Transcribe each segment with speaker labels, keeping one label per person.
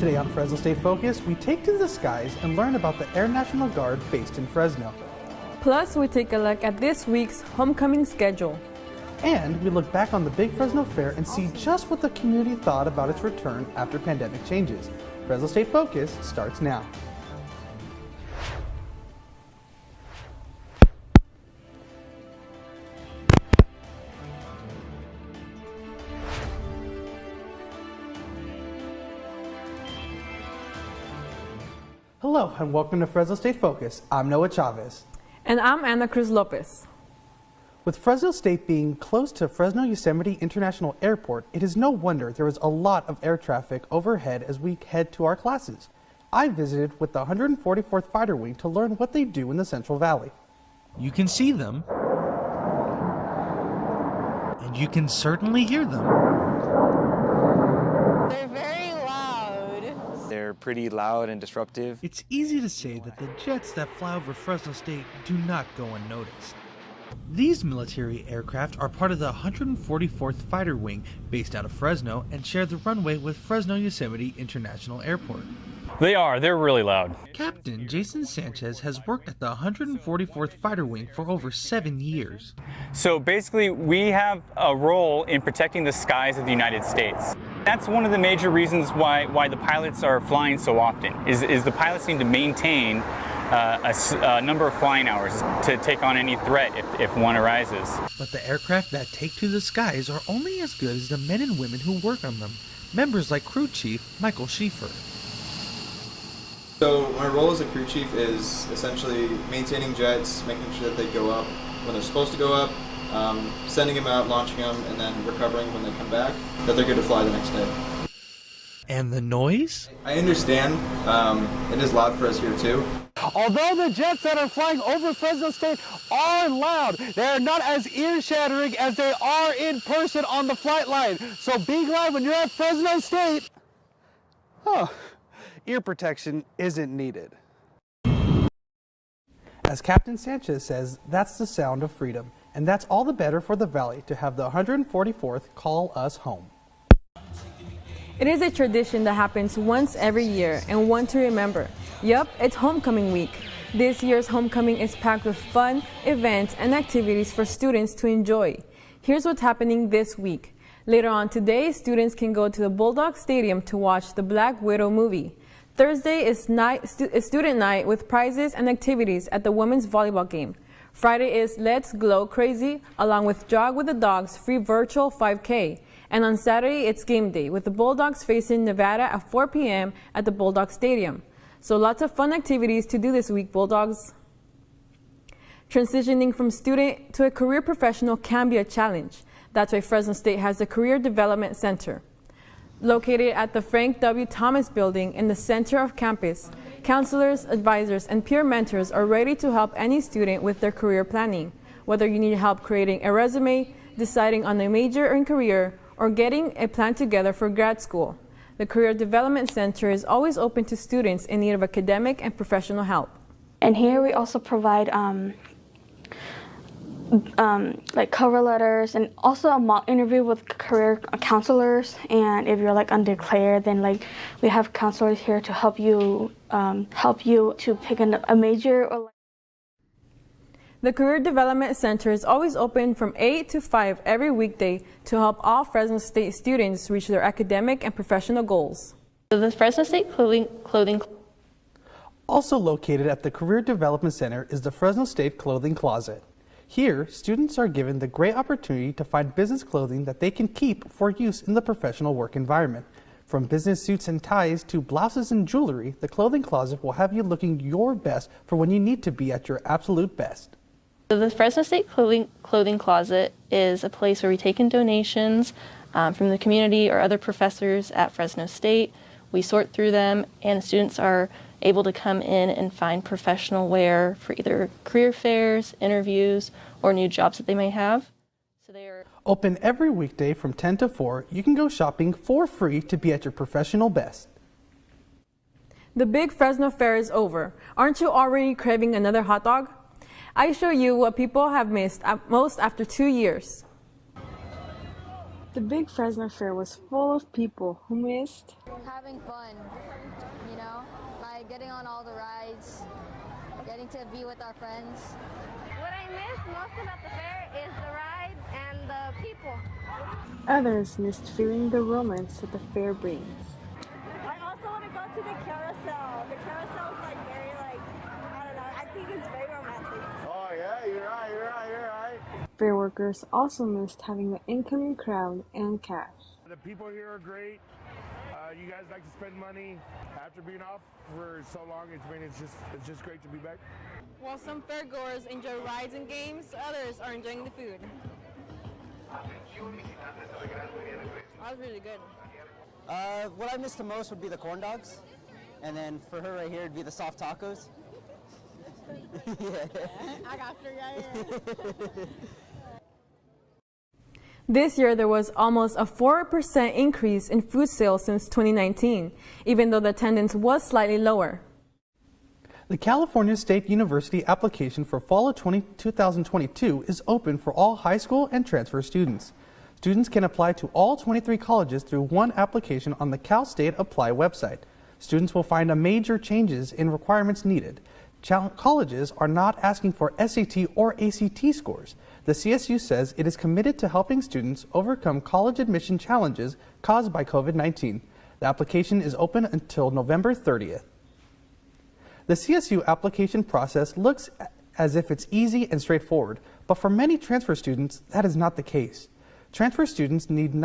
Speaker 1: Today on Fresno State Focus, we take to the skies and learn about the Air National Guard based in Fresno.
Speaker 2: Plus, we take a look at this week's homecoming schedule.
Speaker 1: And we look back on the big Fresno Fair and see just what the community thought about its return after pandemic changes. Fresno State Focus starts now. Hello and welcome to Fresno State Focus. I'm Noah Chavez.
Speaker 2: And I'm Ana Cruz Lopez.
Speaker 1: With Fresno State being close to Fresno Yosemite International Airport, it is no wonder there is a lot of air traffic overhead as we head to our classes. I visited with the 144th Fighter Wing to learn what they do in the Central Valley.
Speaker 3: You can see them, and you can certainly hear them.
Speaker 4: They're very loud.
Speaker 5: They're pretty loud and disruptive.
Speaker 3: It's easy to say that the jets that fly over Fresno State do not go unnoticed. These military aircraft are part of the 144th Fighter Wing based out of Fresno and share the runway with Fresno Yosemite International Airport.
Speaker 6: They're really loud.
Speaker 3: Captain Jason Sanchez has worked at the 144th Fighter Wing for over 7 years.
Speaker 6: So basically, we have a role in protecting the skies of the United States. That's one of the major reasons why the pilots are flying so often, is the pilots need to maintain a number of flying hours to take on any threat if one arises.
Speaker 3: But the aircraft that take to the skies are only as good as the men and women who work on them, members like Crew Chief Michael Schieffer.
Speaker 7: So my role as a crew chief is essentially maintaining jets, making sure that they go up when they're supposed to go up, sending them out, launching them, and then recovering when they come back, that they're good to fly the next day.
Speaker 3: And the noise?
Speaker 7: I understand. It is loud for us here too.
Speaker 8: Although the jets that are flying over Fresno State are loud, they are not as ear-shattering as they are in person on the flight line. So be glad when you're at Fresno State.
Speaker 1: Ear protection isn't needed. As Captain Sanchez says, that's the sound of freedom, and that's all the better for the Valley to have the 144th call us home.
Speaker 2: It is a tradition that happens once every year and one to remember. Yup, it's homecoming week. This year's homecoming is packed with fun, events, and activities for students to enjoy. Here's what's happening this week. Later on today, students can go to the Bulldog Stadium to watch the Black Widow movie. Thursday is student night with prizes and activities at the women's volleyball game. Friday is Let's Glow Crazy, along with Jog with the Dogs free virtual 5K. And on Saturday, it's game day with the Bulldogs facing Nevada at 4 p.m. at the Bulldog Stadium. So lots of fun activities to do this week, Bulldogs. Transitioning from student to a career professional can be a challenge. That's why Fresno State has the Career Development Center. Located at the Frank W. Thomas Building in the center of campus, counselors, advisors, and peer mentors are ready to help any student with their career planning. Whether you need help creating a resume, deciding on a major and career, or getting a plan together for grad school, the Career Development Center is always open to students in need of academic and professional help.
Speaker 9: And here we also provide like cover letters and also a mock interview with career counselors. And if you're like undeclared, then like we have counselors here to help you to pick a major or.
Speaker 2: The Career Development Center is always open from 8 to 5 every weekday to help all Fresno State students reach their academic and professional goals.
Speaker 4: The Fresno State clothing.
Speaker 1: Also located at the Career Development Center is the Fresno State Clothing Closet. Here, students are given the great opportunity to find business clothing that they can keep for use in the professional work environment. From business suits and ties to blouses and jewelry, the Clothing Closet will have you looking your best for when you need to be at your absolute best.
Speaker 4: The Fresno State clothing Closet is a place where we take in donations from the community or other professors at Fresno State. We sort through them, and students are able to come in and find professional wear for either career fairs, interviews, or new jobs that they may have. So they are
Speaker 1: open every weekday from 10 to 4. You can go shopping for free to be at your professional best.
Speaker 2: The big Fresno Fair is over. Aren't you already craving another hot dog? I show you what people have missed most after 2 years. The big Fresno Fair was full of people who missed
Speaker 10: having fun, you know, like getting on all the rides, getting to be with our friends.
Speaker 11: What I miss most about the fair is the rides and the people.
Speaker 2: Others missed feeling the romance that the fair brings.
Speaker 11: I also want to go to the carousel. The carousel is like very I don't know, I think it's very romantic.
Speaker 8: Oh yeah, you're right.
Speaker 2: Fair workers also missed having the incoming crowd and cash.
Speaker 12: The people here are great. You guys like to spend money after being off for so long. It's just great to be back.
Speaker 2: While some fairgoers enjoy rides and games, others are enjoying the food. That was really good.
Speaker 13: What I miss the most would be the corn dogs, and then for her right here it'd be the soft tacos. Yeah.
Speaker 11: I got you right here.
Speaker 2: This year, there was almost a 4% increase in food sales since 2019, even though the attendance was slightly lower.
Speaker 1: The California State University application for fall of 2022 is open for all high school and transfer students. Students can apply to all 23 colleges through one application on the Cal State Apply website. Students will find major changes in requirements needed. Colleges are not asking for SAT or ACT scores. The CSU says it is committed to helping students overcome college admission challenges caused by COVID-19. The application is open until November 30th. The CSU application process looks as if it's easy and straightforward, but for many transfer students, that is not the case. Transfer students need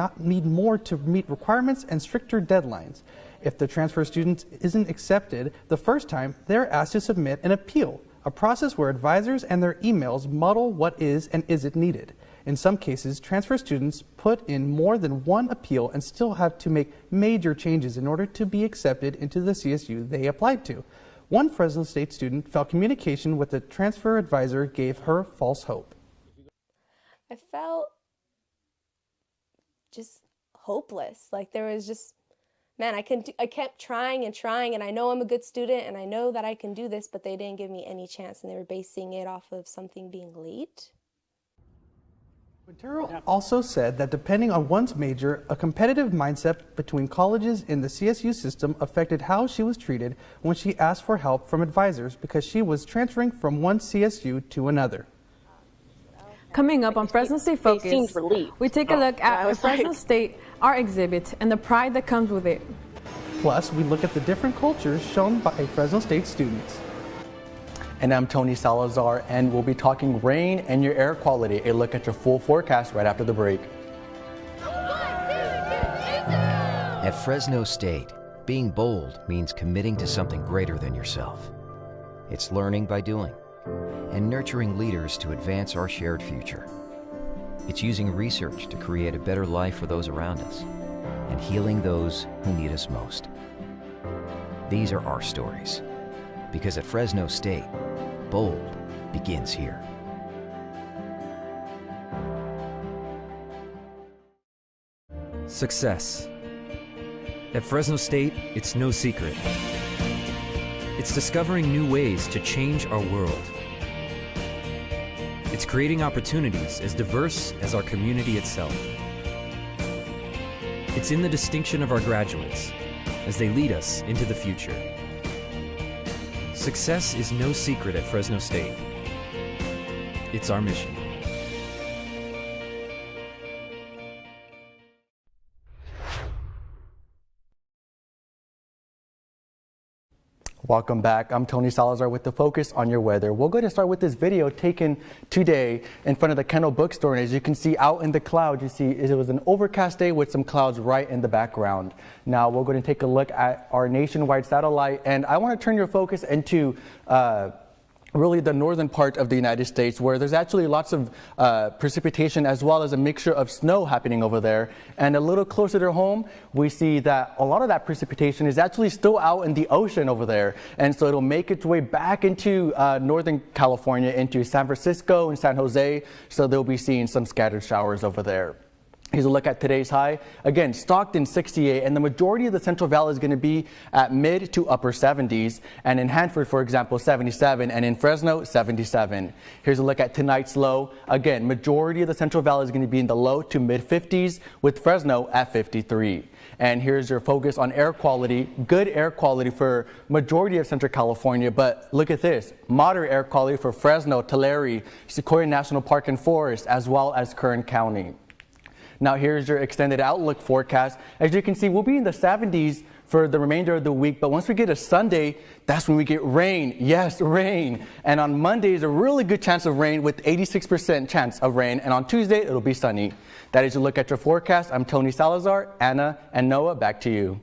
Speaker 1: more to meet requirements and stricter deadlines. If the transfer student isn't accepted the first time, they're asked to submit an appeal, a process where advisors and their emails muddle what is and isn't needed. In some cases, transfer students put in more than one appeal and still have to make major changes in order to be accepted into the CSU they applied to. One Fresno State student felt communication with the transfer advisor gave her false hope.
Speaker 14: I felt just hopeless. Like there was just, man, I kept trying and trying, and I know I'm a good student and I know that I can do this, but they didn't give me any chance, and they were basing it off of something being late.
Speaker 1: Quintero also said that depending on one's major, a competitive mindset between colleges in the CSU system affected how she was treated when she asked for help from advisors because she was transferring from one CSU to another.
Speaker 2: Coming up on Fresno State Focus, we take a look at Fresno State, our exhibit, and the pride that comes with it.
Speaker 1: Plus, we look at the different cultures shown by Fresno State students.
Speaker 15: And I'm Tony Salazar, and we'll be talking rain and your air quality. A look at your full forecast right after the break.
Speaker 16: At Fresno State, being bold means committing to something greater than yourself. It's learning by doing and nurturing leaders to advance our shared future. It's using research to create a better life for those around us and healing those who need us most. These are our stories, because at Fresno State, bold begins here.
Speaker 17: Success. At Fresno State, it's no secret. It's discovering new ways to change our world. It's creating opportunities as diverse as our community itself. It's in the distinction of our graduates as they lead us into the future. Success is no secret at Fresno State. It's our mission.
Speaker 15: Welcome back. I'm Tony Salazar with the focus on your weather. We're going to start with this video taken today in front of the Kendall Bookstore. And as you can see out in the cloud, you see it was an overcast day with some clouds right in the background. Now we're going to take a look at our nationwide satellite, and I want to turn your focus into really the northern part of the United States, where there's actually lots of precipitation as well as a mixture of snow happening over there. And a little closer to home, we see that a lot of that precipitation is actually still out in the ocean over there. And so it'll make its way back into Northern California, into San Francisco and San Jose. So they'll be seeing some scattered showers over there. Here's a look at today's high. Again, Stockton 68, and the majority of the Central Valley is going to be at mid to upper 70s. And in Hanford, for example, 77, and in Fresno, 77. Here's a look at tonight's low. Again, majority of the Central Valley is going to be in the low to mid 50s, with Fresno at 53. And here's your focus on air quality. Good air quality for majority of Central California, but look at this. Moderate air quality for Fresno, Tulare, Sequoia National Park and Forest, as well as Kern County. Now here's your extended outlook forecast. As you can see, we'll be in the 70s for the remainder of the week, but once we get to Sunday, that's when we get rain. Yes, rain. And on Monday is a really good chance of rain with 86% chance of rain, and on Tuesday it'll be sunny. That is a look at your forecast. I'm Tony Salazar. Anna and Noah, back to you.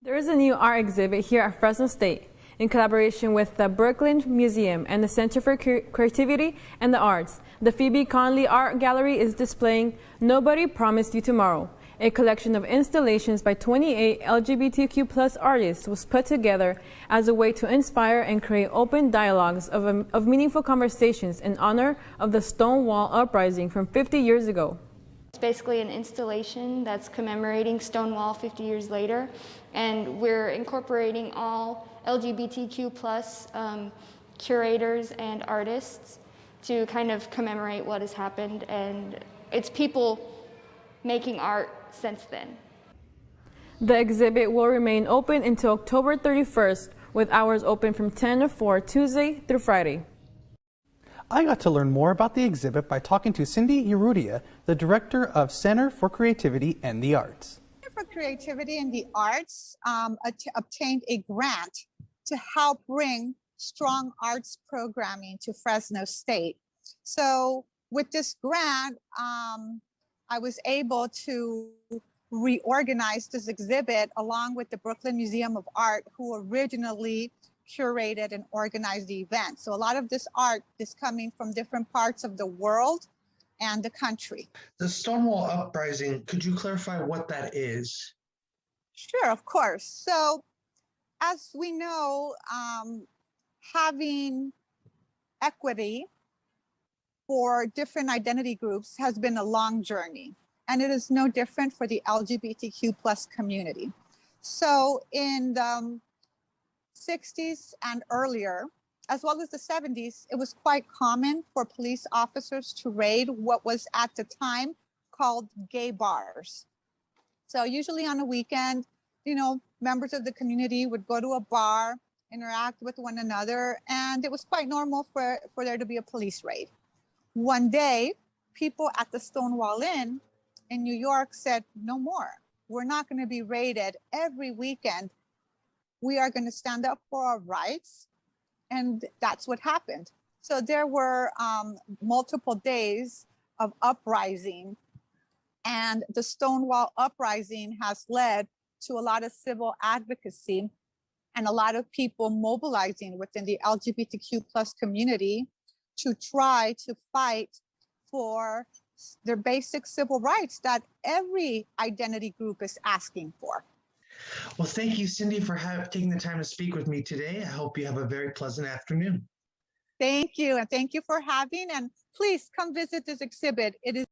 Speaker 2: There is a new art exhibit here at Fresno State in collaboration with the Brooklyn Museum and the Center for Creativity and the Arts. The Phoebe Conley Art Gallery is displaying Nobody Promised You Tomorrow. A collection of installations by 28 LGBTQ+ artists was put together as a way to inspire and create open dialogues of meaningful conversations in honor of the Stonewall Uprising from 50 years ago.
Speaker 18: It's basically an installation that's commemorating Stonewall 50 years later, and we're incorporating all LGBTQ+ curators and artists to kind of commemorate what has happened, and it's people making art since then.
Speaker 2: The exhibit will remain open until October 31st, with hours open from 10 to 4 Tuesday through Friday.
Speaker 1: I got to learn more about the exhibit by talking to Cindy Urrutia, the director of Center for Creativity and the Arts.
Speaker 19: Center for Creativity and the Arts obtained a grant to help bring strong arts programming to Fresno State. So with this grant, I was able to reorganize this exhibit along with the Brooklyn Museum of Art, who originally curated and organized the event. So a lot of this art is coming from different parts of the world and the country.
Speaker 20: The Stonewall Uprising, could you clarify what that is?
Speaker 19: Sure, of course. So as we know, having equity for different identity groups has been a long journey, and it is no different for the LGBTQ+ community. So in the 60s and earlier, as well as the 70s, it was quite common for police officers to raid what was at the time called gay bars. So usually on a weekend, you know, members of the community would go to a bar, interact with one another, and it was quite normal for there to be a police raid. One day, people at the Stonewall Inn in New York said, no more. We're not going to be raided every weekend. We are going to stand up for our rights. And that's what happened. So there were multiple days of uprising, and the Stonewall Uprising has led to a lot of civil advocacy and a lot of people mobilizing within the LGBTQ+ community to try to fight for their basic civil rights that every identity group is asking for.
Speaker 20: Well, thank you, Cindy, for taking the time to speak with me today. I hope you have a very pleasant afternoon.
Speaker 19: Thank you, and thank you for having, and please come visit this exhibit. It is.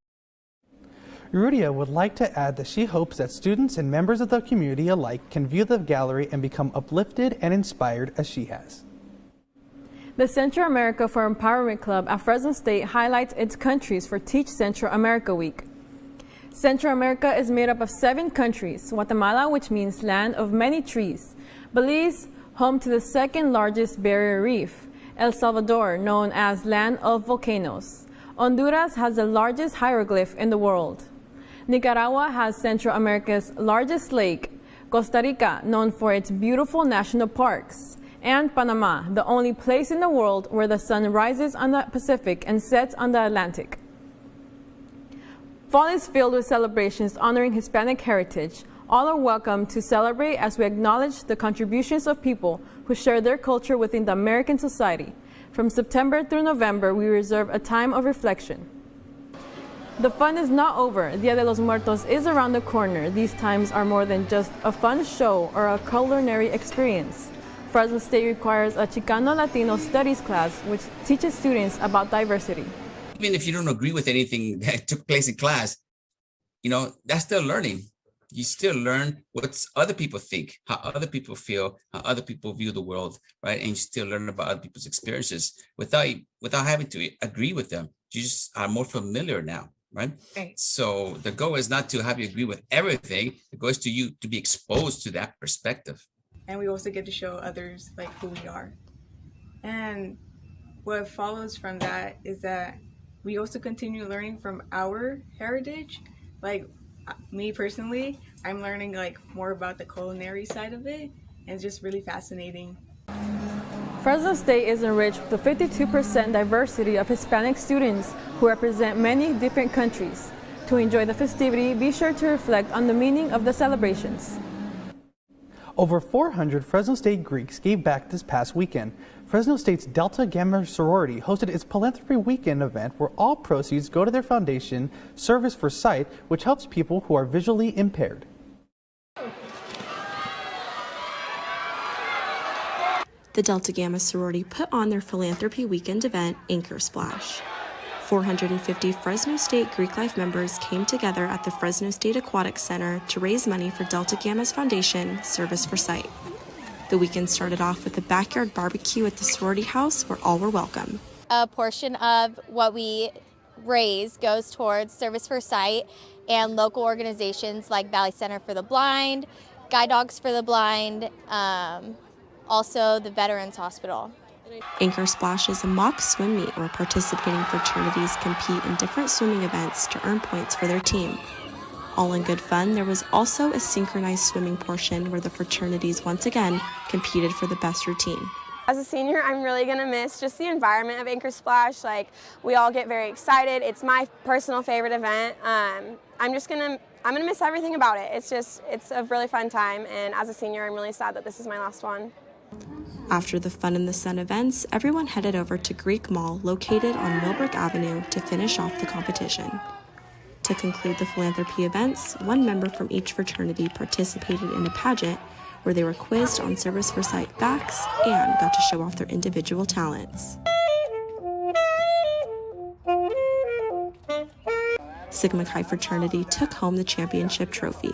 Speaker 1: Urrutia would like to add that she hopes that students and members of the community alike can view the gallery and become uplifted and inspired as she has.
Speaker 2: The Central America for Empowerment Club at Fresno State highlights its countries for Teach Central America Week. Central America is made up of 7 countries: Guatemala, which means land of many trees; Belize, home to the 2nd largest barrier reef; El Salvador, known as land of volcanoes; Honduras has the largest hieroglyph in the world; Nicaragua has Central America's largest lake; Costa Rica, known for its beautiful national parks; and Panama, the only place in the world where the sun rises on the Pacific and sets on the Atlantic. Fall is filled with celebrations honoring Hispanic heritage. All are welcome to celebrate as we acknowledge the contributions of people who share their culture within the American society. From September through November, we reserve a time of reflection. The fun is not over. Dia de los Muertos is around the corner. These times are more than just a fun show or a culinary experience. Fresno State requires a Chicano-Latino studies class, which teaches students about diversity.
Speaker 21: Even if you don't agree with anything that took place in class, that's still learning. You still learn what other people think, how other people feel, how other people view the world, right? And you still learn about other people's experiences without having to agree with them. You just are more familiar now, right? So the goal is not to have you agree with everything. The goal is to be exposed to that perspective.
Speaker 22: And we also get to show others like who we are. And what follows from that is that we also continue learning from our heritage. Like me personally, I'm learning like more about the culinary side of it, and it's just really fascinating.
Speaker 2: Fresno State is enriched with the 52% diversity of Hispanic students who represent many different countries. To enjoy the festivity, be sure to reflect on the meaning of the celebrations.
Speaker 1: Over 400 Fresno State Greeks gave back this past weekend. Fresno State's Delta Gamma sorority hosted its Philanthropy Weekend event where all proceeds go to their foundation, Service for Sight, which helps people who are visually impaired.
Speaker 23: The Delta Gamma sorority put on their Philanthropy Weekend event, Anchor Splash. 450 Fresno State Greek Life members came together at the Fresno State Aquatic Center to raise money for Delta Gamma's foundation, Service for Sight. The weekend started off with a backyard barbecue at the sorority house where all were welcome.
Speaker 10: A portion of what we raise goes towards Service for Sight and local organizations like Valley Center for the Blind, Guide Dogs for the Blind, also the Veterans Hospital.
Speaker 23: Anchor Splash is a mock swim meet where participating fraternities compete in different swimming events to earn points for their team. All in good fun, there was also a synchronized swimming portion where the fraternities once again competed for the best routine.
Speaker 24: As a senior, I'm really going to miss just the environment of Anchor Splash. Like, we all get very excited. It's my personal favorite event. I'm going to miss everything about it. It's a really fun time, and as a senior, I'm really sad that this is my last one.
Speaker 23: After the Fun in the Sun events, everyone headed over to Greek Mall, located on Millbrook Avenue, to finish off the competition. To conclude the philanthropy events, one member from each fraternity participated in a pageant where they were quizzed on Service for Sight facts and got to show off their individual talents. Sigma Chi fraternity took home the championship trophy.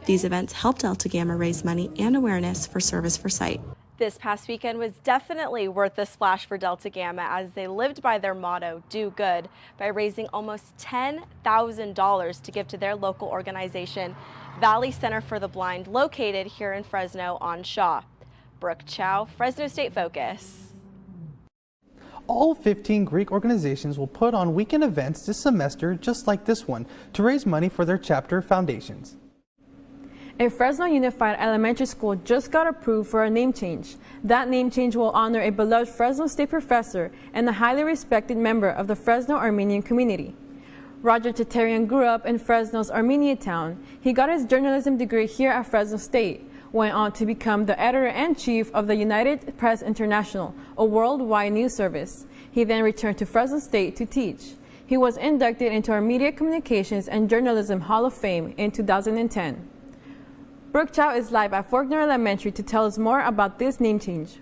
Speaker 23: These events helped Delta Gamma raise money and awareness for Service for Sight.
Speaker 25: This past weekend was definitely worth the splash for Delta Gamma as they lived by their motto, do good, by raising almost $10,000 to give to their local organization, Valley Center for the Blind, located here in Fresno on Shaw. Brooke Chow, Fresno State Focus.
Speaker 1: All 15 Greek organizations will put on weekend events this semester just like this one to raise money for their chapter foundations.
Speaker 2: A Fresno Unified Elementary School just got approved for a name change. That name change will honor a beloved Fresno State professor and a highly respected member of the Fresno Armenian community. Roger Tatarian grew up in Fresno's Armenia town. He got his journalism degree here at Fresno State, went on to become the editor-in-chief of the United Press International, a worldwide news service. He then returned to Fresno State to teach. He was inducted into our Media Communications and Journalism Hall of Fame in 2010. Brooke Chow is live at Faulkner Elementary to tell us more about this name change.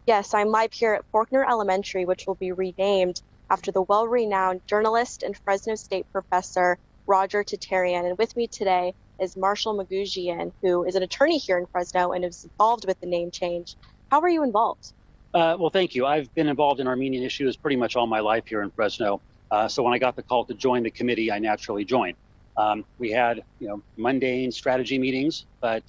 Speaker 23: Yes, I'm live here at Faulkner Elementary, which will be renamed after the well-renowned journalist and Fresno State professor Roger Tatarian. And with me today is Marshall Magoogian, who is an attorney here in Fresno and is involved with the name change. How are you involved?
Speaker 26: Well, thank you. I've been involved in Armenian issues pretty much all my life here in Fresno. So when I got the call to join the committee, I naturally joined. We had, mundane strategy meetings, but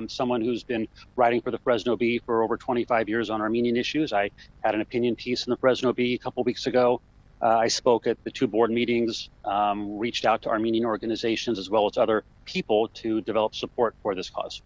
Speaker 26: someone who's been writing for the Fresno Bee for over 25 years on Armenian issues. I had an opinion piece in the Fresno Bee a couple weeks ago. I spoke at the 2 board meetings, reached out to Armenian organizations as well as other people to develop support for this cause.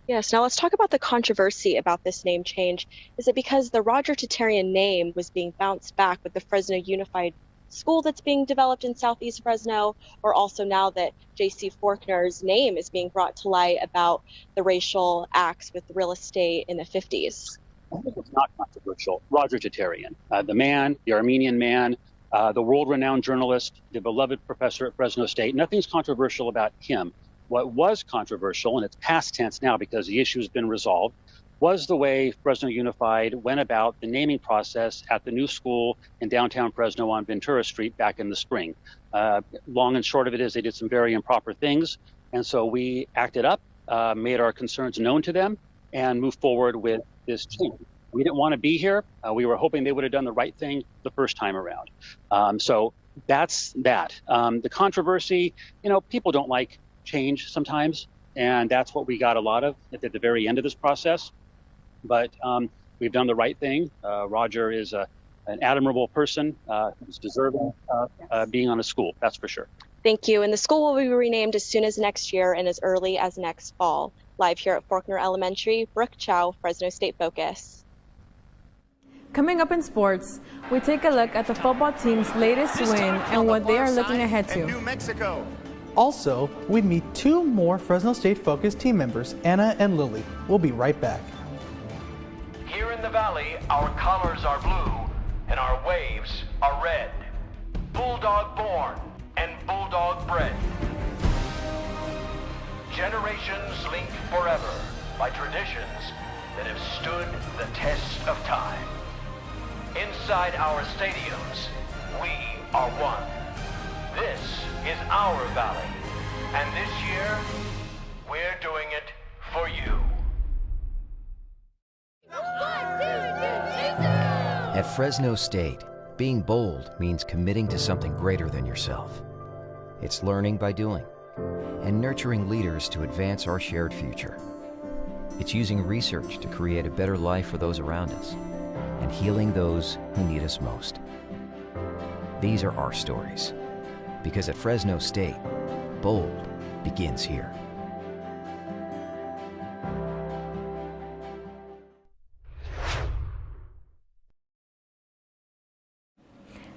Speaker 23: Yes, now let's talk about the controversy about this name change. Is it because the Roger Tatarian name was being bounced back with the Fresno Unified School that's being developed in Southeast Fresno, or also now that J.C. Faulkner's name is being brought to light about the racial acts with real estate in the 50s?
Speaker 26: I think it's not controversial. Roger Tatarian, the man, the Armenian man, the world-renowned journalist, the beloved professor at Fresno State. Nothing's controversial about him. What was controversial, and it's past tense now because the issue has been resolved, was the way Fresno Unified went about the naming process at the new school in downtown Fresno on Ventura Street back in the spring. Long and short of it is they did some very improper things. And so we acted up, made our concerns known to them, and moved forward with this change. We didn't want to be here. We were hoping they would have done the right thing the first time around. So that's that. The controversy, people don't like change sometimes, and that's what we got a lot of at the very end of this process. But we've done the right thing. Roger is an admirable person who's deserving of being on a school, that's for sure.
Speaker 23: Thank you. And the school will be renamed as soon as next year and as early as next fall. Live here at Faulkner Elementary, Brooke Chow, Fresno State Focus.
Speaker 2: Coming up in sports, we take a look at the football team's latest win and what they are looking ahead to.
Speaker 3: New Mexico.
Speaker 1: Also, we meet two more Fresno State Focus team members, Anna and Lily. We'll be right back.
Speaker 3: Here in the valley, our colors are blue and our waves are red. Bulldog born and bulldog bred. Generations linked forever by traditions that have stood the test of time. Inside our stadiums, we are one. This is our valley, and this year, we're doing it for you.
Speaker 16: At Fresno State, being bold means committing to something greater than yourself. It's learning by doing and nurturing leaders to advance our shared future. It's using research to create a better life for those around us and healing those who need us most. These are our stories, because at Fresno State, bold begins here.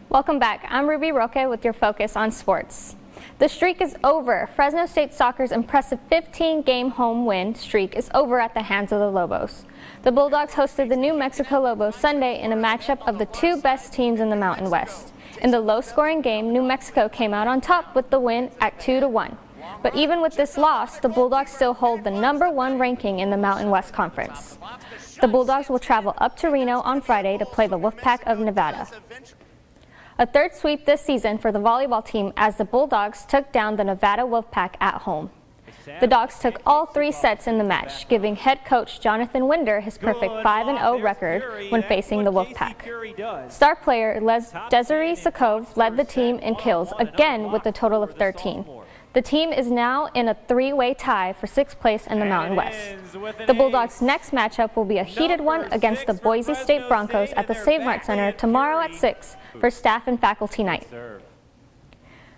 Speaker 4: Welcome back. I'm Ruby Roque with your focus on sports. The streak is over. Fresno State Soccer's impressive 15-game home win streak is over at the hands of the Lobos. The Bulldogs hosted the New Mexico Lobos Sunday in a matchup of the two best teams in the Mountain West. In the low-scoring game, New Mexico came out on top with the win at 2-1. But even with this loss, the Bulldogs still hold the #1 ranking in the Mountain West Conference. The Bulldogs will travel up to Reno on Friday to play the Wolfpack of Nevada. A third sweep this season for the volleyball team as the Bulldogs took down the Nevada Wolfpack at home. The Dogs took all 3 sets in the match, giving head coach Jonathan Winder his perfect 5-0 record when facing the Wolfpack. Star player Desiree Sakov led the team in kills again with a total of 13. The team is now in a 3-way tie for 6th place in the Mountain West. The Bulldogs' next matchup will be a heated one against the Boise State Broncos at the Save Mart Center tomorrow at 6 for staff and faculty night.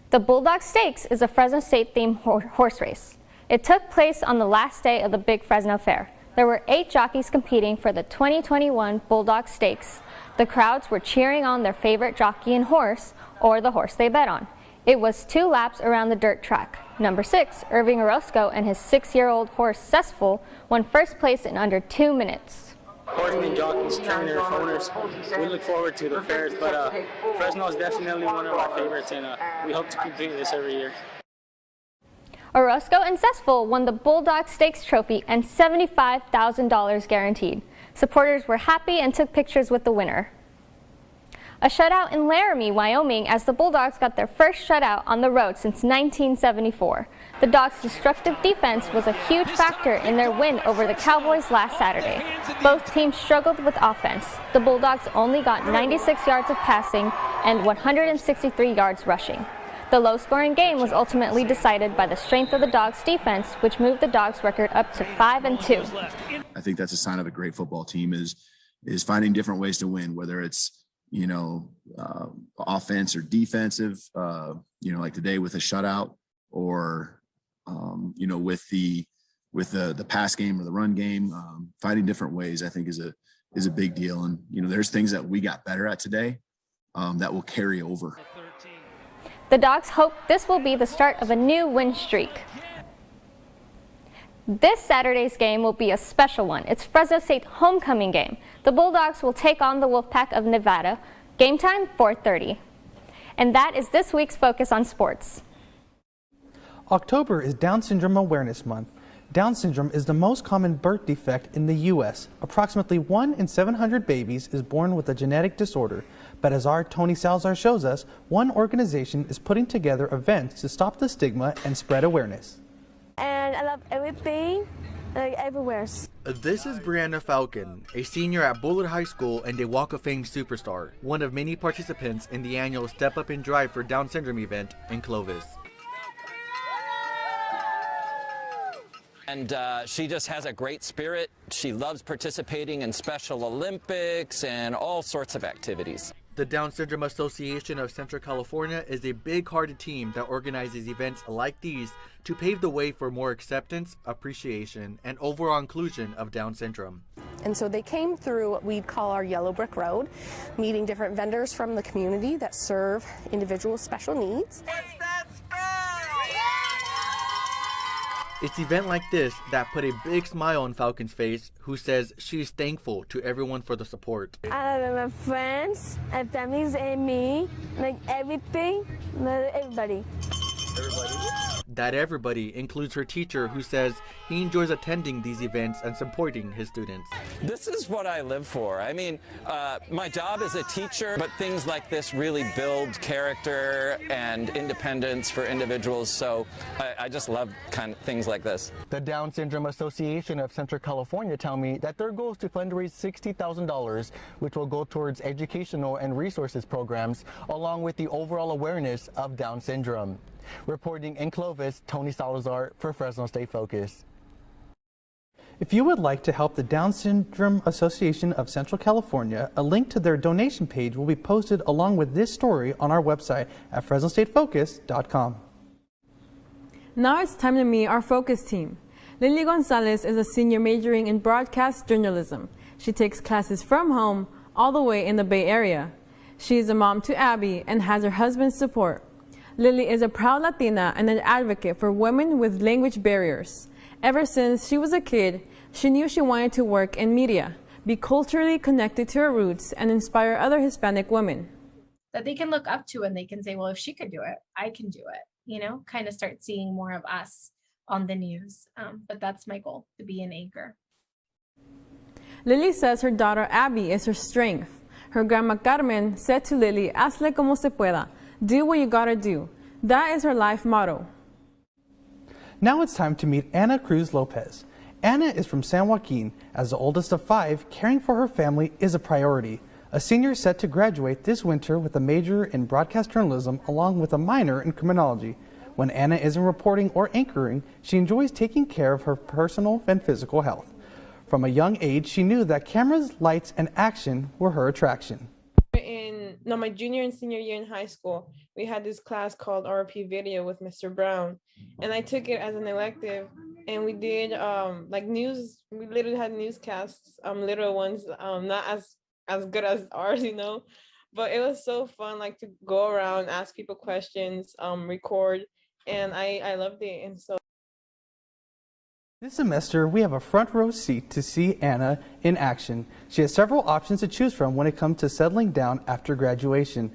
Speaker 4: The Bulldog Stakes is a Fresno State-themed horse race. It took place on the last day of the Big Fresno Fair. There were 8 jockeys competing for the 2021 Bulldog Stakes. The crowds were cheering on their favorite jockey and horse, or the horse they bet on. It was 2 laps around the dirt track. Number 6, Irving Orozco and his 6-year-old horse Cessful won first place in under 2 minutes.
Speaker 5: Horsemen, jockeys, trainers, owners, we look forward to the fairs, but Fresno is definitely one of our favorites, and we hope to keep doing this every year.
Speaker 4: Orozco and Cessful won the Bulldog Stakes trophy and $75,000 guaranteed. Supporters were happy and took pictures with the winner. A shutout in Laramie, Wyoming, as the Bulldogs got their first shutout on the road since 1974. The Dogs' destructive defense was a huge factor in their win over the Cowboys last Saturday. Both teams struggled with offense. The Bulldogs only got 96 yards of passing and 163 yards rushing. The low-scoring game was ultimately decided by the strength of the Dogs' defense, which moved the Dogs' record up to 5-2.
Speaker 6: I think that's a sign of a great football team is finding different ways to win, whether it's offense or defensive, like today with a shutout, or with the pass game or the run game, finding different ways, I think is a big deal. And there's things that we got better at today that will carry over.
Speaker 4: The Dogs hope this will be the start of a new win streak. This Saturday's game will be a special one. It's Fresno State homecoming game. The Bulldogs will take on the Wolfpack of Nevada. Game time, 4:30. And that is this week's Focus on Sports.
Speaker 1: October is Down Syndrome Awareness Month. Down syndrome is the most common birth defect in the U.S. Approximately 1 in 700 babies is born with a genetic disorder. But as our Tony Salazar shows us, one organization is putting together events to stop the stigma and spread awareness.
Speaker 7: And I love everything, like everywhere.
Speaker 15: This is Brianna Falcon, a senior at Bullard High School and a Walk of Fame superstar, one of many participants in the annual Step Up and Drive for Down Syndrome event in Clovis.
Speaker 8: And she just has a great spirit. She loves participating in Special Olympics and all sorts of activities.
Speaker 15: The Down Syndrome Association of Central California is a big-hearted team that organizes events like these to pave the way for more acceptance, appreciation, and overall inclusion of Down syndrome.
Speaker 9: And so they came through what we'd call our Yellow Brick Road, meeting different vendors from the community that serve individuals with special needs.
Speaker 15: It's event like this that put a big smile on Falcon's face, who says she's thankful to everyone for the support.
Speaker 7: I love my friends and families and me, like everything, everybody.
Speaker 15: That everybody includes her teacher, who says he enjoys attending these events and supporting his students.
Speaker 8: This is what I live for. I mean, my job is a teacher, but things like this really build character and independence for individuals, so I just love things like this.
Speaker 15: The Down Syndrome Association of Central California tell me that their goal is to fundraise $60,000, which will go towards educational and resources programs, along with the overall awareness of Down syndrome. Reporting in Clovis, Tony Salazar for Fresno State Focus.
Speaker 1: If you would like to help the Down Syndrome Association of Central California, a link to their donation page will be posted along with this story on our website at FresnoStateFocus.com.
Speaker 2: Now it's time to meet our focus team. Lily Gonzalez is a senior majoring in broadcast journalism. She takes classes from home all the way in the Bay Area. She is a mom to Abby and has her husband's support. Lily is a proud Latina and an advocate for women with language barriers. Ever since she was a kid, she knew she wanted to work in media, be culturally connected to her roots, and inspire other Hispanic women.
Speaker 11: That they can look up to and they can say, well, if she could do it, I can do it. You know, kind of start seeing more of us on the news. But that's my goal, to be an anchor.
Speaker 2: Lily says her daughter Abby is her strength. Her grandma Carmen said to Lily, hazle como se pueda. Do what you gotta do. That is her life motto.
Speaker 1: Now it's time to meet Ana Cruz Lopez. Ana is from San Joaquin. As the oldest of 5, caring for her family is a priority. A senior set to graduate this winter with a major in broadcast journalism along with a minor in criminology. When Ana isn't reporting or anchoring, she enjoys taking care of her personal and physical health. From a young age, she knew that cameras, lights, and action were her attraction.
Speaker 12: My junior and senior year in high school, we had this class called RP Video with Mr. Brown, and I took it as an elective, and we did like news. We literally had newscasts, little ones, not as good as ours, you know, but it was so fun, like to go around, ask people questions, record, and I loved it. And so
Speaker 1: this semester, we have a front row seat to see Ana in action. She has several options to choose from when it comes to settling down after graduation.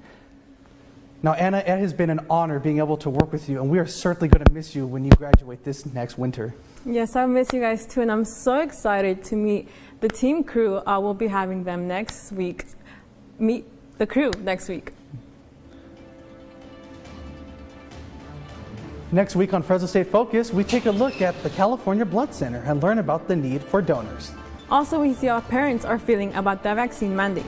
Speaker 1: Now, Ana, it has been an honor being able to work with you, and we are certainly going to miss you when you graduate this next winter.
Speaker 2: Yes, I miss you guys too, and I'm so excited to meet the team crew. We'll be having them next week. Meet the crew next week.
Speaker 1: Next week on Fresno State Focus, we take a look at the California Blood Center and learn about the need for donors.
Speaker 2: Also, we see how parents are feeling about the vaccine mandate.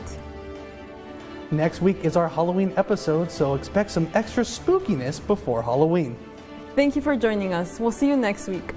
Speaker 1: Next week is our Halloween episode, so expect some extra spookiness before Halloween.
Speaker 2: Thank you for joining us. We'll see you next week.